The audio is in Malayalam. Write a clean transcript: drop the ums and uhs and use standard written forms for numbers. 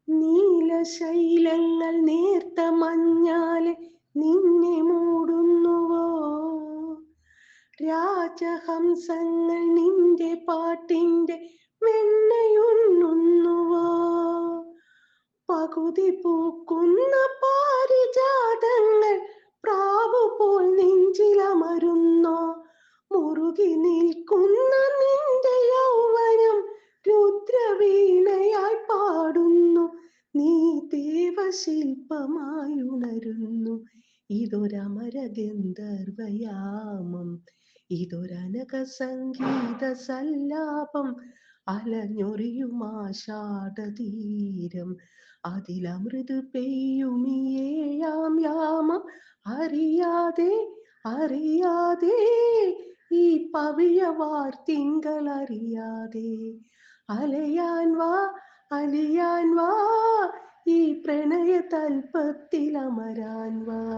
നീലശൈലങ്ങൾ നേർത്ത മഞ്ഞാലെ നിന്നെ മൂടുന്നുവോ? രാജഹംസങ്ങൾ നിന്റെ പാട്ടിന്റെ വെണ്ണയുണ്ണുന്നുവോ? പകുതി പൂക്കുന്ന പാരിജാതങ്ങൾ പ്രാവുപോൽ നെഞ്ചിലമരുന്നോ? മുറുകി നിൽക്കുന്ന നിന്റെ യൗവനം രുദ്രവീണയായി പാടുന്നു. നീ ദേവശില്പമായി ഉണരുന്നു. ഇതൊരമര ഗന്ധർവയാമം, ഇതൊരനക സംഗീത സല്ലാപം. അലഞ്ഞൊറിയുമാഷാഢതീരം, അതിലമൃത് പെയ്യുമീ ഏഴാം യാമം. അറിയാതെ അറിയാതെ ഈ പവിഴവാർ തിങ്കൾ അറിയാതെ. അലയാൻ വാ അലിയാൻ വാ, ഈ പ്രണയ തൽപ്പത്തിൽ അമരാൻ വാ.